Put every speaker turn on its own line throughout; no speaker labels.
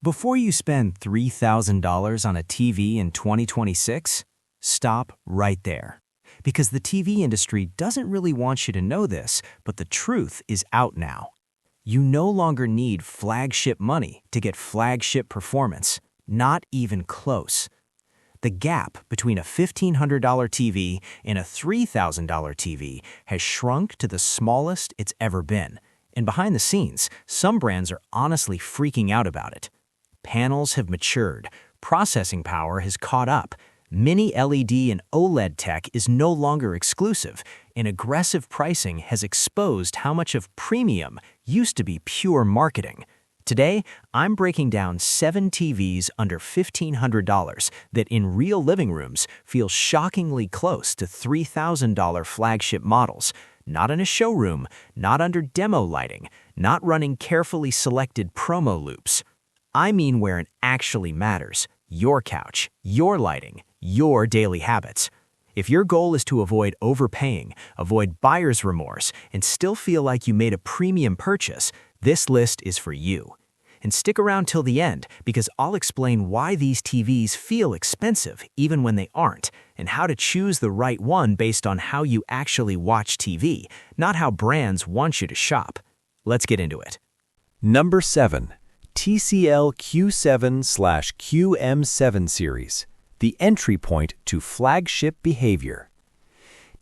Before you spend $3,000 on a TV in 2026, stop right there. Because the TV industry doesn't really want you to know this, but the truth is out now. You no longer need flagship money to get flagship performance, not even close. The gap between a $1,500 TV and a $3,000 TV has shrunk to the smallest it's ever been. And behind the scenes, some brands are honestly freaking out about it. Panels have matured, processing power has caught up, Mini-LED and OLED tech is no longer exclusive, and aggressive pricing has exposed how much of premium used to be pure marketing. Today, I'm breaking down 7 TVs under $1,500 that in real living rooms feel shockingly close to $3,000 flagship models, not in a showroom, not under demo lighting, not running carefully selected promo loops. I mean where it actually matters: your couch, your lighting, your daily habits. If your goal is to avoid overpaying, avoid buyer's remorse, and still feel like you made a premium purchase, this list is for you. And stick around till the end, because I'll explain why these TVs feel expensive even when they aren't, and how to choose the right one based on how you actually watch TV, not how brands want you to shop. Let's get into it.
Number 7. TCL Q7/QM7 series, the entry point to flagship behavior.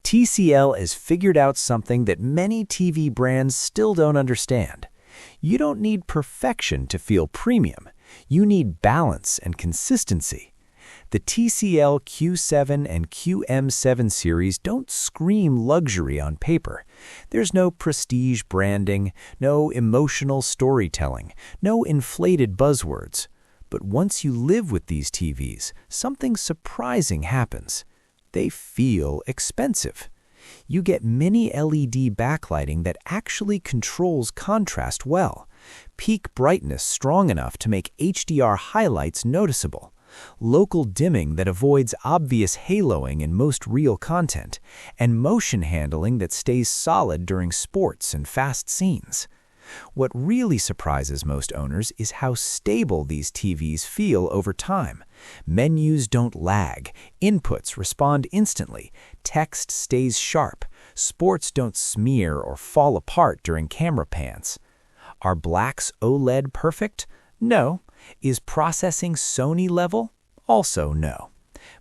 TCL has figured out something that many TV brands still don't understand. You don't need perfection to feel premium. You need balance and consistency. The TCL Q7 and QM7 series don't scream luxury on paper. There's no prestige branding, no emotional storytelling, no inflated buzzwords. But once you live with these TVs, something surprising happens. They feel expensive. You get Mini-LED backlighting that actually controls contrast well, peak brightness strong enough to make HDR highlights noticeable, local dimming that avoids obvious haloing in most real content, and motion handling that stays solid during sports and fast scenes. What really surprises most owners is how stable these TVs feel over time. Menus don't lag, inputs respond instantly, text stays sharp, sports don't smear or fall apart during camera pans. Are blacks OLED perfect? No. Is processing Sony level? Also no.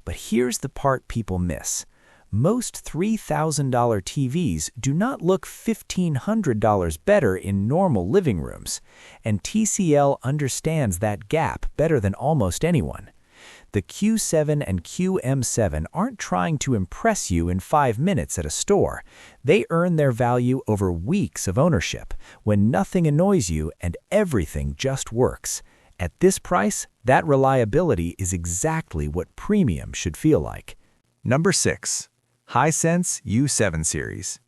But here's the part people miss. Most $3,000 TVs do not look $1,500 better in normal living rooms, and TCL understands that gap better than almost anyone. The Q7 and QM7 aren't trying to impress you in 5 minutes at a store. They earn their value over weeks of ownership, when nothing annoys you and everything just works. At this price, that reliability is exactly what premium should feel like.
Number 6. Hisense U7 series,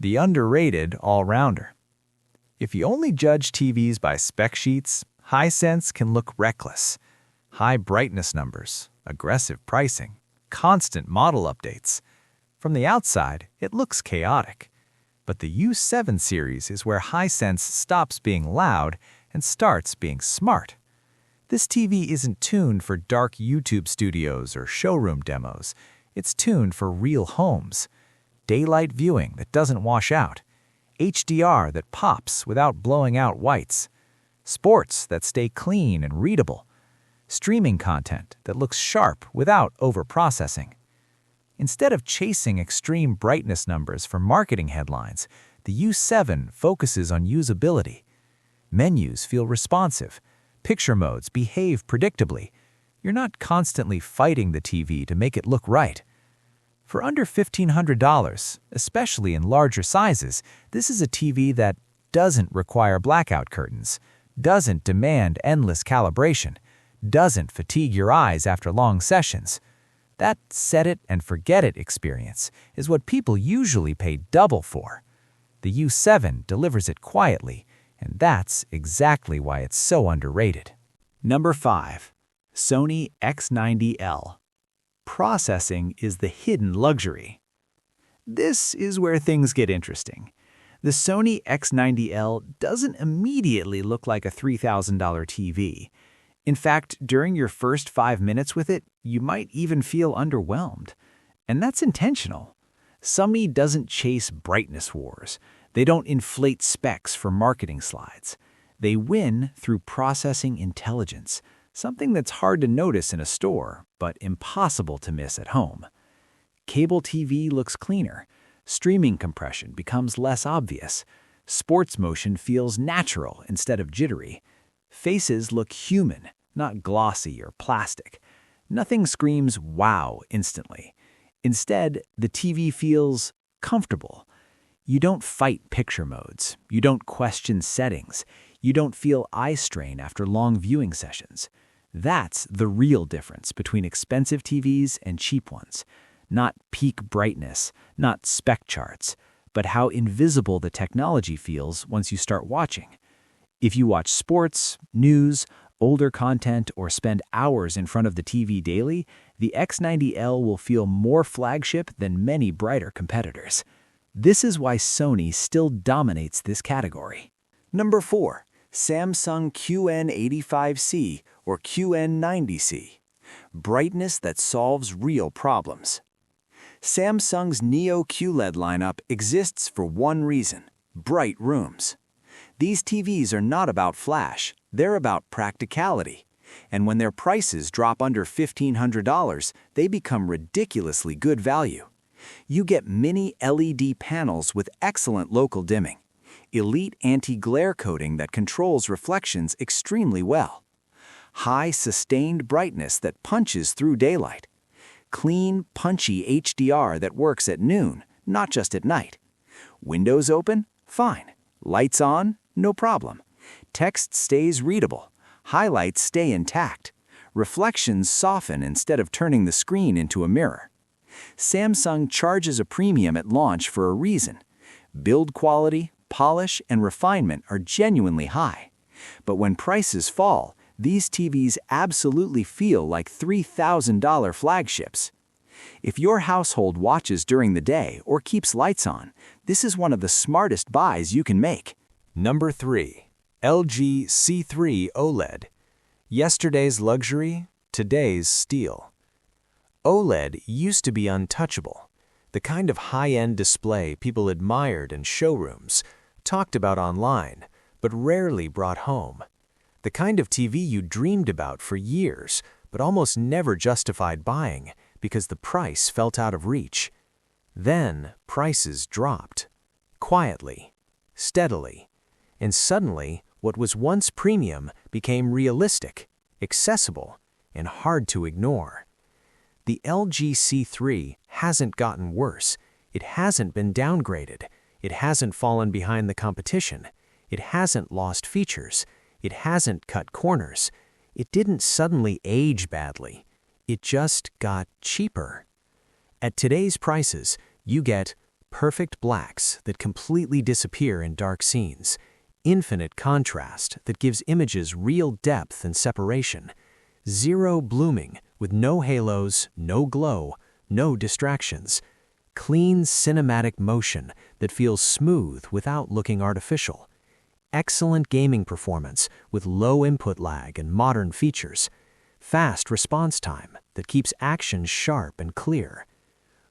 the underrated all-rounder. If you only judge TVs by spec sheets, Hisense can look reckless. High brightness numbers, aggressive pricing, constant model updates. From the outside, it looks chaotic. But the U7 series is where Hisense stops being loud and starts being smart. This TV isn't tuned for dark YouTube studios or showroom demos. It's tuned for real homes. Daylight viewing that doesn't wash out. HDR that pops without blowing out whites. Sports that stay clean and readable. Streaming content that looks sharp without overprocessing. Instead of chasing extreme brightness numbers for marketing headlines, the U7 focuses on usability. Menus feel responsive. Picture modes behave predictably. You're not constantly fighting the TV to make it look right. For under $1,500, especially in larger sizes, this is a TV that doesn't require blackout curtains, doesn't demand endless calibration, doesn't fatigue your eyes after long sessions. That set-it-and-forget-it experience is what people usually pay double for. The U7 delivers it quietly, and that's exactly why it's so underrated.
Number 5. Sony X90L. Processing is the hidden luxury. This is where things get interesting. The Sony X90L doesn't immediately look like a $3,000 TV. In fact, during your first 5 minutes with it, you might even feel underwhelmed. And that's intentional. Xiaomi doesn't chase brightness wars. They don't inflate specs for marketing slides. They win through processing intelligence, something that's hard to notice in a store, but impossible to miss at home. Cable TV looks cleaner. Streaming compression becomes less obvious. Sports motion feels natural instead of jittery. Faces look human, not glossy or plastic. Nothing screams wow instantly. Instead, the TV feels comfortable. You don't fight picture modes. You don't question settings. You don't feel eye strain after long viewing sessions. That's the real difference between expensive TVs and cheap ones. Not peak brightness, not spec charts, but how invisible the technology feels once you start watching. If you watch sports, news, older content, or spend hours in front of the TV daily, the X90L will feel more flagship than many brighter competitors. This is why Sony still dominates this category. Number 4. Samsung QN85C or QN90C. Brightness that solves real problems. Samsung's Neo QLED lineup exists for one reason: bright rooms. These TVs are not about flash, they're about practicality. And when their prices drop under $1,500, they become ridiculously good value. You get mini-LED panels with excellent local dimming, elite anti-glare coating that controls reflections extremely well, high sustained brightness that punches through daylight, clean, punchy HDR that works at noon, not just at night. Windows open? Fine. Lights on? No problem. Text stays readable. Highlights stay intact. Reflections soften instead of turning the screen into a mirror. Samsung charges a premium at launch for a reason. Build quality, polish, and refinement are genuinely high. But when prices fall, these TVs absolutely feel like $3,000 flagships. If your household watches during the day or keeps lights on, this is one of the smartest buys you can make.
Number 3. LG C3 OLED. Yesterday's luxury, today's steal. OLED used to be untouchable, the kind of high-end display people admired in showrooms, talked about online, but rarely brought home. The kind of TV you dreamed about for years, but almost never justified buying because the price felt out of reach. Then prices dropped. Quietly, steadily, and suddenly what was once premium became realistic, accessible, and hard to ignore. The LG C3 hasn't gotten worse. It hasn't been downgraded. It hasn't fallen behind the competition. It hasn't lost features. It hasn't cut corners. It didn't suddenly age badly. It just got cheaper. At today's prices, you get perfect blacks that completely disappear in dark scenes, infinite contrast that gives images real depth and separation, zero blooming with no halos, no glow, no distractions, clean cinematic motion that feels smooth without looking artificial, excellent gaming performance with low input lag and modern features, fast response time that keeps action sharp and clear.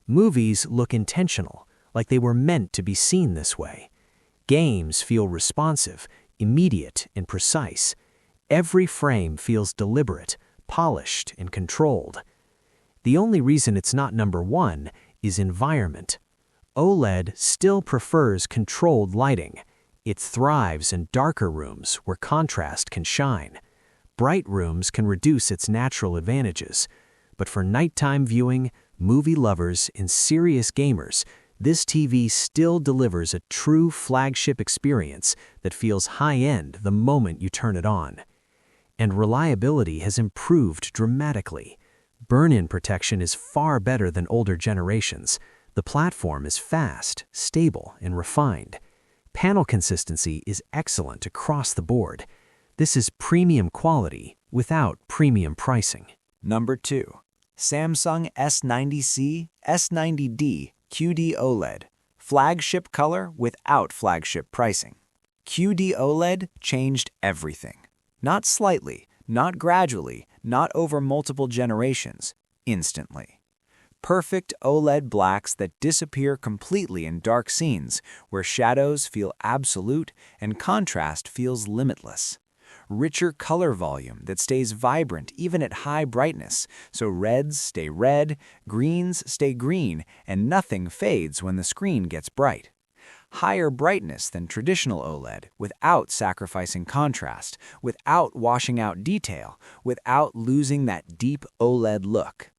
Movies look intentional, like they were meant to be seen this way. Games feel responsive, immediate, and precise. Every frame feels deliberate, polished, and controlled. The only reason it's not number 1 is environment. OLED still prefers controlled lighting. It thrives in darker rooms where contrast can shine. Bright rooms can reduce its natural advantages. But for nighttime viewing, movie lovers, and serious gamers, this TV still delivers a true flagship experience that feels high-end the moment you turn it on. And reliability has improved dramatically. Burn-in protection is far better than older generations. The platform is fast, stable, and refined. Panel consistency is excellent across the board. This is premium quality without premium pricing.
Number 2. Samsung S90C, S90D QD OLED. Flagship color without flagship pricing. QD OLED changed everything. Not slightly, Not gradually, not over multiple generations, instantly. Perfect OLED blacks that disappear completely in dark scenes where shadows feel absolute and contrast feels limitless. Richer color volume that stays vibrant even at high brightness, so reds stay red, greens stay green, and nothing fades when the screen gets bright. Higher brightness than traditional OLED without sacrificing contrast, without washing out detail, without losing that deep OLED look.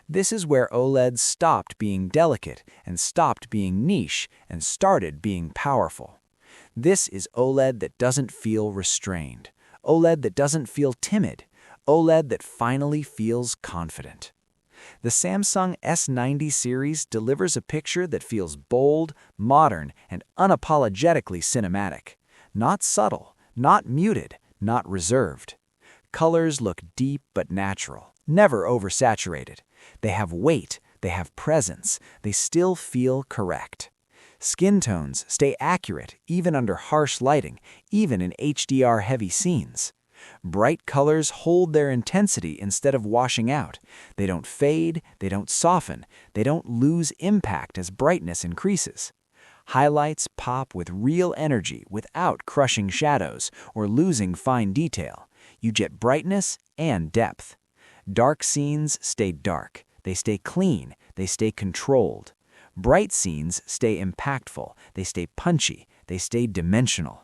This is where OLED stopped being delicate and stopped being niche and started being powerful. This is OLED that doesn't feel restrained, OLED that doesn't feel timid, OLED that finally feels confident. The Samsung S90 series delivers a picture that feels bold, modern, and unapologetically cinematic. Not subtle, not muted, not reserved. Colors look deep but natural, never oversaturated. They have weight, they have presence, they still feel correct. Skin tones stay accurate even under harsh lighting, even in HDR-heavy scenes. Bright colors hold their intensity instead of washing out. They don't fade, they don't soften, they don't lose impact as brightness increases. Highlights pop with real energy without crushing shadows or losing fine detail. You get brightness and depth. Dark scenes stay dark, they stay clean, they stay controlled. Bright scenes stay impactful, they stay punchy, they stay dimensional.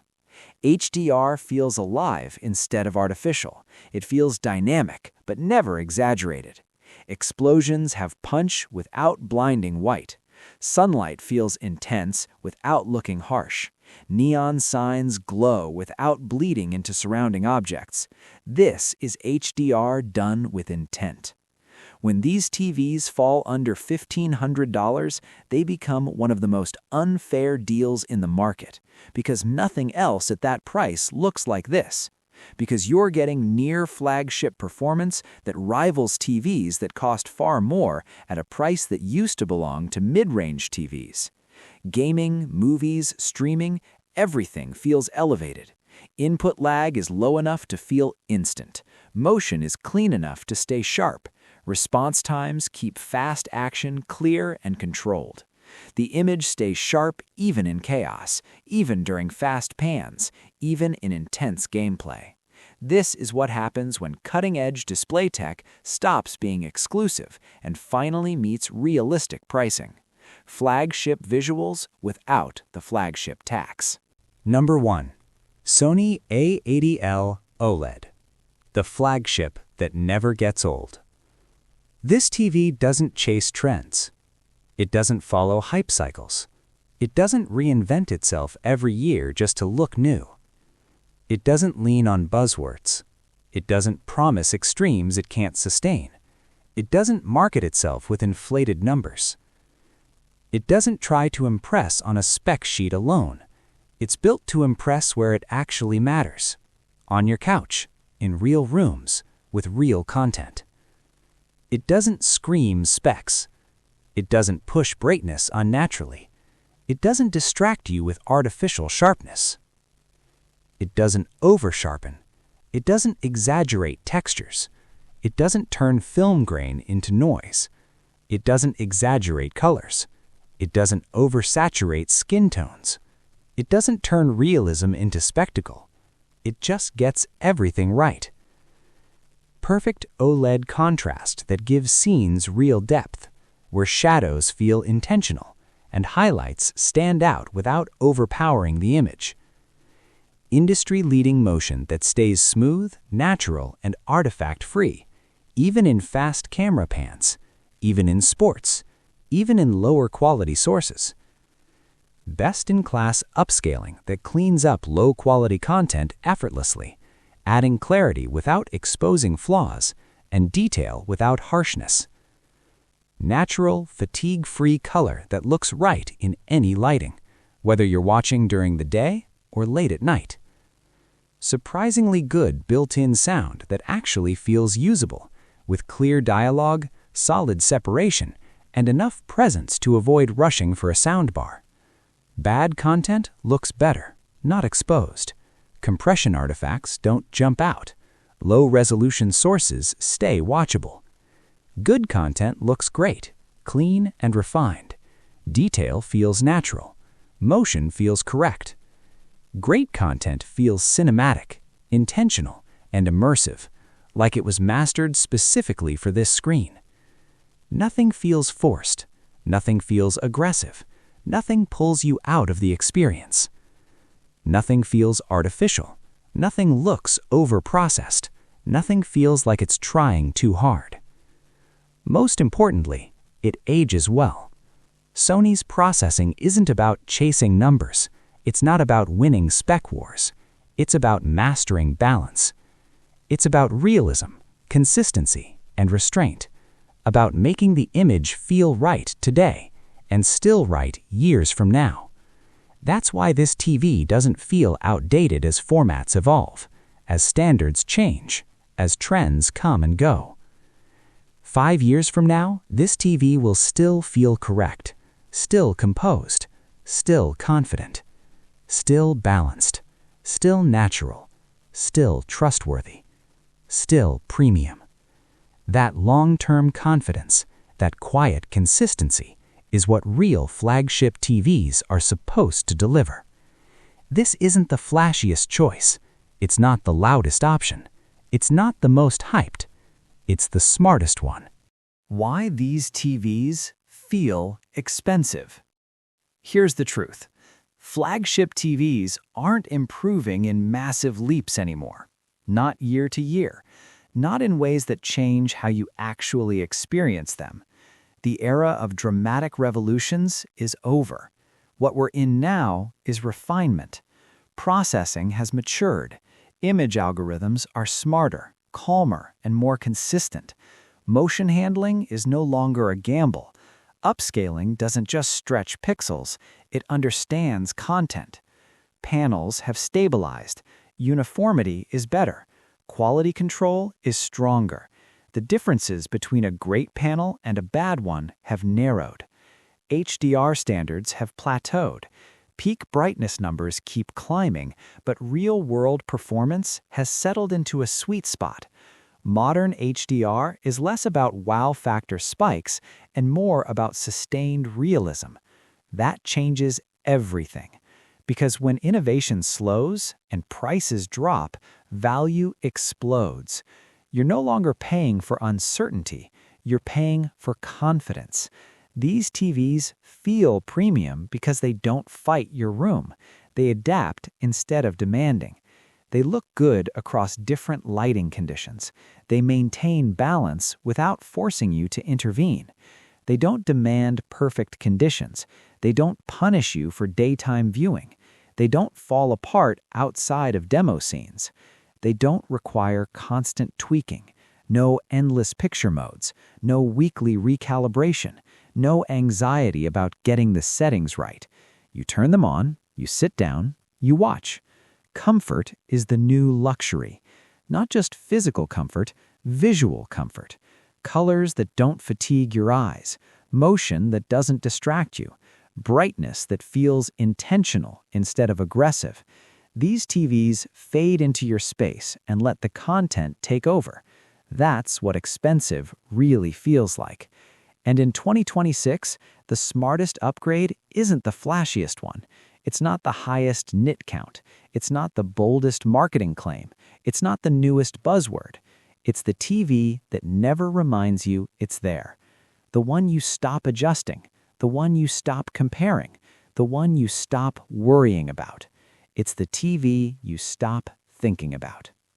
HDR feels alive instead of artificial. It feels dynamic, but never exaggerated. Explosions have punch without blinding white. Sunlight feels intense without looking harsh. Neon signs glow without bleeding into surrounding objects. This is HDR done with intent. When these TVs fall under $1,500, they become one of the most unfair deals in the market, because nothing else at that price looks like this. Because you're getting near flagship performance that rivals TVs that cost far more at a price that used to belong to mid-range TVs. Gaming, movies, streaming, everything feels elevated. Input lag is low enough to feel instant. Motion is clean enough to stay sharp. Response times keep fast action clear and controlled. The image stays sharp even in chaos, even during fast pans, even in intense gameplay. This is what happens when cutting-edge display tech stops being exclusive and finally meets realistic pricing. Flagship visuals without the flagship tax.
Number 1. Sony A80L OLED, the flagship that never gets old. This TV doesn't chase trends. It doesn't follow hype cycles. It doesn't reinvent itself every year just to look new. It doesn't lean on buzzwords. It doesn't promise extremes it can't sustain. It doesn't market itself with inflated numbers. It doesn't try to impress on a spec sheet alone. It's built to impress where it actually matters. On your couch, in real rooms, with real content. It doesn't scream specs. It doesn't push brightness unnaturally. It doesn't distract you with artificial sharpness. It doesn't over-sharpen. It doesn't exaggerate textures. It doesn't turn film grain into noise. It doesn't exaggerate colors. It doesn't oversaturate skin tones. It doesn't turn realism into spectacle. It just gets everything right. Perfect OLED contrast that gives scenes real depth, where shadows feel intentional and highlights stand out without overpowering the image. Industry-leading motion that stays smooth, natural, and artifact-free, even in fast camera pans, even in sports, even in lower-quality sources. Best-in-class upscaling that cleans up low-quality content effortlessly, adding clarity without exposing flaws and detail without harshness. Natural, fatigue-free color that looks right in any lighting, whether you're watching during the day or late at night. Surprisingly good built-in sound that actually feels usable, with clear dialogue, solid separation, and enough presence to avoid rushing for a soundbar. Bad content looks better, not exposed. Compression artifacts don't jump out.
Low-resolution sources stay watchable. Good content looks great, clean and refined. Detail feels natural. Motion feels correct. Great content feels cinematic, intentional, and immersive, like it was mastered specifically for this screen. Nothing feels forced. Nothing feels aggressive. Nothing pulls you out of the experience. Nothing feels artificial. Nothing looks over-processed. Nothing feels like it's trying too hard. Most importantly, it ages well. Sony's processing isn't about chasing numbers. It's not about winning spec wars. It's about mastering balance. It's about realism, consistency, and restraint. About making the image feel right today and still right years from now. That's why this TV doesn't feel outdated as formats evolve, as standards change, as trends come and go. 5 years from now, this TV will still feel correct, still composed, still confident, still balanced, still natural, still trustworthy, still premium. That long-term confidence, that quiet consistency, is what real flagship TVs are supposed to deliver. This isn't the flashiest choice. It's not the loudest option. It's not the most hyped. It's the smartest one.
Why these TVs feel expensive. Here's the truth. Flagship TVs aren't improving in massive leaps anymore. Not year to year. Not in ways that change how you actually experience them. The era of dramatic revolutions is over. What we're in now is refinement. Processing has matured. Image algorithms are smarter, calmer, and more consistent. Motion handling is no longer a gamble. Upscaling doesn't just stretch pixels, it understands content. Panels have stabilized. Uniformity is better. Quality control is stronger. The differences between a great panel and a bad one have narrowed. HDR standards have plateaued. Peak brightness numbers keep climbing, but real-world performance has settled into a sweet spot. Modern HDR is less about wow factor spikes and more about sustained realism. That changes everything. Because when innovation slows and prices drop, value explodes. You're no longer paying for uncertainty, you're paying for confidence. These TVs feel premium because they don't fight your room. They adapt instead of demanding. They look good across different lighting conditions. They maintain balance without forcing you to intervene. They don't demand perfect conditions. They don't punish you for daytime viewing. They don't fall apart outside of demo scenes. They don't require constant tweaking. No endless picture modes. No weekly recalibration. No anxiety about getting the settings right. You turn them on, you sit down, you watch. Comfort is the new luxury. Not just physical comfort, visual comfort. Colors that don't fatigue your eyes. Motion that doesn't distract you. Brightness that feels intentional instead of aggressive. These TVs fade into your space and let the content take over. That's what expensive really feels like. And in 2026, the smartest upgrade isn't the flashiest one. It's not the highest nit count. It's not the boldest marketing claim. It's not the newest buzzword. It's the TV that never reminds you it's there. The one you stop adjusting. The one you stop comparing. The one you stop worrying about. It's the TV you stop thinking about.